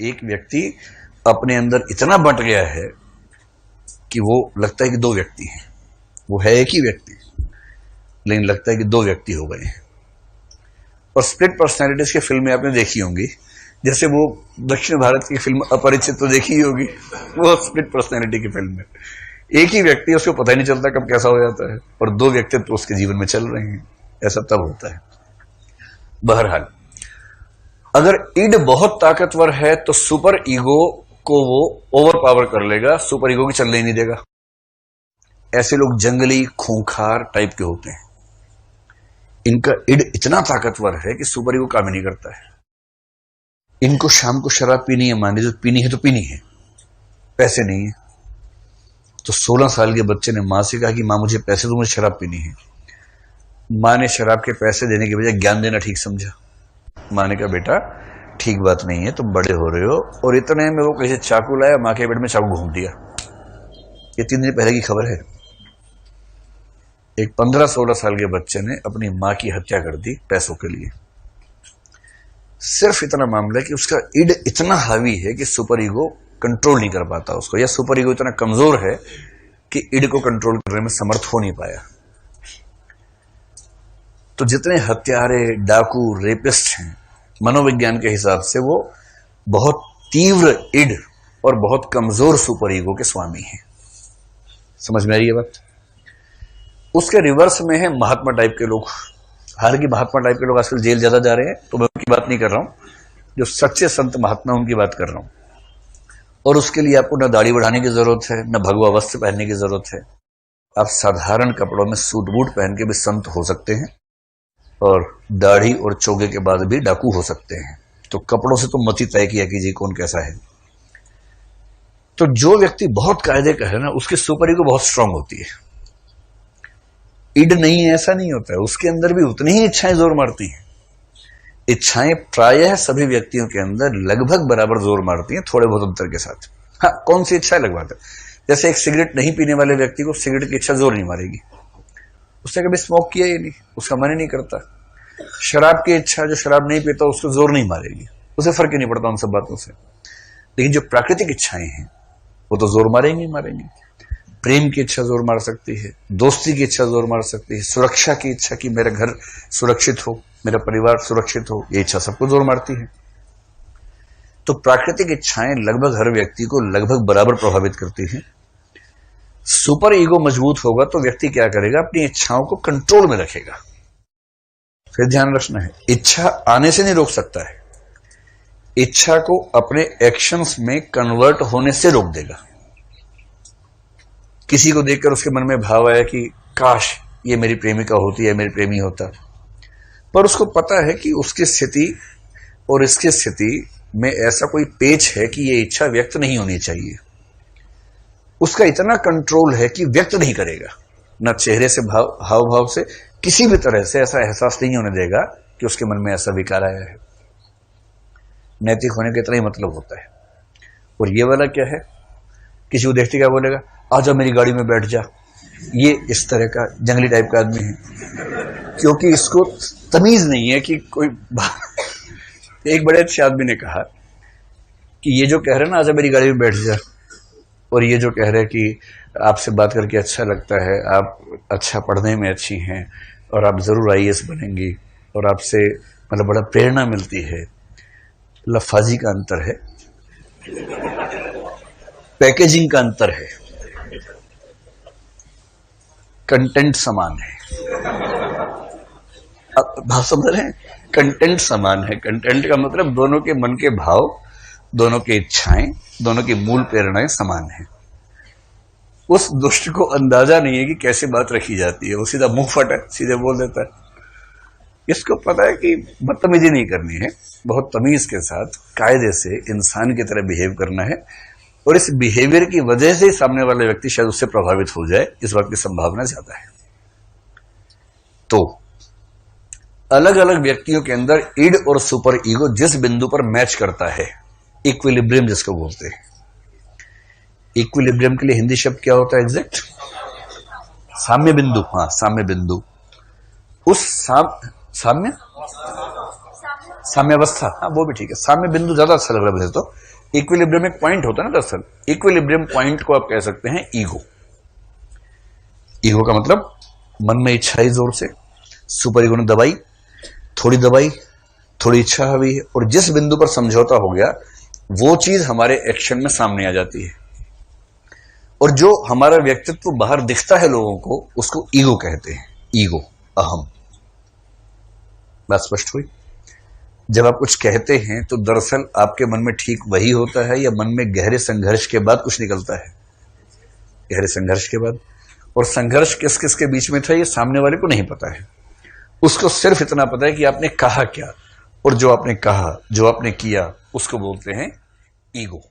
एक व्यक्ति अपने अंदर इतना बंट गया है कि वो लगता है कि दो व्यक्ति हैं। वो है एक ही व्यक्ति, लेकिन लगता है कि दो व्यक्ति हो गए हैं। और स्प्लिट पर्सनैलिटीज की फिल्में आपने देखी होंगी, जैसे वो दक्षिण भारत की फिल्म अपरिचित तो देखी ही होगी, वो स्प्लिट पर्सनैलिटी की फिल्म है। एक ही व्यक्ति, उसको पता ही नहीं चलता कब कैसा हो जाता है, और दो व्यक्तित्व तो उसके जीवन में चल रहे हैं। ऐसा तब होता है। बहरहाल, अगर ईड बहुत ताकतवर है तो सुपर ईगो को वो ओवर पावर कर लेगा, सुपर ईगो की चलने ही नहीं देगा। ऐसे लोग जंगली खूंखार टाइप के होते हैं। इनका ईड इतना ताकतवर है कि सुपर ईगो काम ही नहीं करता है। इनको शाम को शराब पीनी है, मान लीजिए पीनी है तो पीनी है, पैसे नहीं है तो 16 साल के बच्चे ने मां से कहा कि मां मुझे पैसे दो, मुझे शराब पीनी है। मां ने शराब के पैसे देने के बजाय ज्ञान देना ठीक समझा। मां ने कहा बेटा ठीक बात नहीं है, तुम बड़े हो रहे हो। और इतने में वो कैसे चाकू लाया, मां के पेट में चाकू घूम दिया। ये 3 दिन पहले की खबर है। एक 15-16 साल के बच्चे ने अपनी मां की हत्या कर दी पैसों के लिए। सिर्फ इतना मामला है कि उसका ईड इतना हावी है कि सुपर ईगो कंट्रोल नहीं कर पाता उसको, या सुपर ईगो इतना कमजोर है कि ईड को कंट्रोल करने में समर्थ हो नहीं पाया। तो जितने हत्यारे, डाकू, रेपिस्ट हैं, मनोविज्ञान के हिसाब से वो बहुत तीव्र ईड और बहुत कमजोर सुपर ईगो के स्वामी हैं। समझ में आ रही है बात? उसके रिवर्स में है महात्मा टाइप के लोग। हालांकि महात्मा टाइप के लोग आजकल जेल ज्यादा जा रहे हैं, तो मैं उनकी बात नहीं कर रहा हूं। जो सच्चे संत महात्मा उनकी बात कर रहा हूं। और उसके लिए आपको न दाढ़ी बढ़ाने की जरूरत है, न भगवा वस्त्र पहनने की जरूरत है। आप साधारण कपड़ों में सूट बूट पहन के भी संत हो सकते हैं, और दाढ़ी और चोगे के बाद भी डाकू हो सकते हैं। तो कपड़ों से तो मत ही तय किया कीजिए कौन कैसा है। तो जो व्यक्ति बहुत कायदे का है ना, उसकी सुपर ईगो बहुत स्ट्रांग होती है। ईड नहीं है ऐसा नहीं होता है, उसके अंदर भी उतनी ही इच्छाएं जोर मारती हैं। इच्छाएं प्रायः सभी व्यक्तियों के अंदर लगभग बराबर जोर मारती हैं, थोड़े बहुत अंतर के साथ। हाँ, कौन सी इच्छा अलग बात है। जैसे एक सिगरेट नहीं पीने वाले व्यक्ति को सिगरेट की इच्छा जोर नहीं मारेगी, उसने कभी स्मोक किया ही नहीं, उसका मन ही नहीं करता। शराब की इच्छा, जो शराब नहीं पीता, उसको जोर नहीं मारेगी, उसे फर्क ही नहीं पड़ता उन सब बातों से। लेकिन जो प्राकृतिक इच्छाएं हैं वो तो जोर मारेंगी मारेंगी। प्रेम की इच्छा जोर मार सकती है, दोस्ती की इच्छा जोर मार सकती है, सुरक्षा की इच्छा कि मेरा घर सुरक्षित हो, मेरा परिवार सुरक्षित हो, ये इच्छा सबको जोर मारती है। तो प्राकृतिक इच्छाएं लगभग हर व्यक्ति को लगभग बराबर प्रभावित करती हैं। सुपर ईगो मजबूत होगा तो व्यक्ति क्या करेगा, अपनी इच्छाओं को कंट्रोल में रखेगा। फिर ध्यान रखना है, इच्छा आने से नहीं रोक सकता है, इच्छा को अपने एक्शंस में कन्वर्ट होने से रोक देगा। किसी को देखकर उसके मन में भाव आया कि काश ये मेरी प्रेमिका होती है, मेरी प्रेमी होता, पर उसको पता है कि उसकी स्थिति और इसकी स्थिति में ऐसा कोई पेच है कि ये इच्छा व्यक्त नहीं होनी चाहिए। उसका इतना कंट्रोल है कि व्यक्त नहीं करेगा, न चेहरे से हाव भाव से, किसी भी तरह से ऐसा एहसास नहीं होने देगा कि उसके मन में ऐसा विकार आया है। नैतिक होने का इतना ही मतलब होता है। और ये वाला क्या है, किसी को देखते क्या बोलेगा, आजा मेरी गाड़ी में बैठ जा। ये इस तरह का जंगली टाइप का आदमी है, क्योंकि इसको तमीज नहीं है कि कोई एक बड़े अच्छे आदमी ने कहा कि ये जो कह रहे हैं ना आजा मेरी गाड़ी में बैठ जा, और ये जो कह रहे हैं कि आपसे बात करके अच्छा लगता है, आप अच्छा पढ़ने में अच्छी हैं और आप जरूर IAS बनेंगी और आपसे मतलब बड़ा प्रेरणा मिलती है, लफाजी का अंतर है, पैकेजिंग का अंतर है, कंटेंट समान है। अब भाव समझ रहे हैं, कंटेंट समान है। कंटेंट का मतलब दोनों के मन के भाव, दोनों की इच्छाएं, दोनों की मूल प्रेरणाएं समान है। उस दुष्ट को अंदाजा नहीं है कि कैसे बात रखी जाती है, वो सीधा मुंह फट है, सीधे बोल देता है। इसको पता है कि बदतमीजी नहीं करनी है, बहुत तमीज के साथ कायदे से इंसान की तरह बिहेव करना है, और इस बिहेवियर की वजह से सामने वाला व्यक्ति शायद उससे प्रभावित हो जाए, इस बात की संभावना ज्यादा है। तो अलग अलग व्यक्तियों के अंदर ईड और सुपर ईगो जिस बिंदु पर मैच करता है, इक्विलिब्रियम जिसको बोलते हैं। इक्विलिब्रियम के लिए हिंदी शब्द क्या होता है एग्जैक्ट? साम्य बिंदु। हाँ, साम्य बिंदु। उस साम्यावस्था, हाँ वो भी ठीक है, साम्य बिंदु ज्यादा अच्छा लग रहा है मुझे तो, इक्विलिब्रियम एक पॉइंट होता है ना, दरअसल इक्विलिब्रियम पॉइंट को आप कह सकते हैं ईगो। ईगो का मतलब मन में इच्छा ही जोर से, सुपर ईगो ने दबाई, थोड़ी इच्छा हुई, और जिस बिंदु पर समझौता हो गया वो चीज हमारे एक्शन में सामने आ जाती है, और जो हमारा व्यक्तित्व बाहर दिखता है लोगों को उसको ईगो कहते हैं। ईगो, अहम। बात स्पष्ट हुई? जब आप कुछ कहते हैं तो दरअसल आपके मन में ठीक वही होता है, या मन में गहरे संघर्ष के बाद कुछ निकलता है? गहरे संघर्ष के बाद। और संघर्ष किस किस के बीच में था ये सामने वाले को नहीं पता है, उसको सिर्फ इतना पता है कि आपने कहा क्या, और जो आपने कहा, जो आपने किया, उसको बोलते हैं ईगो।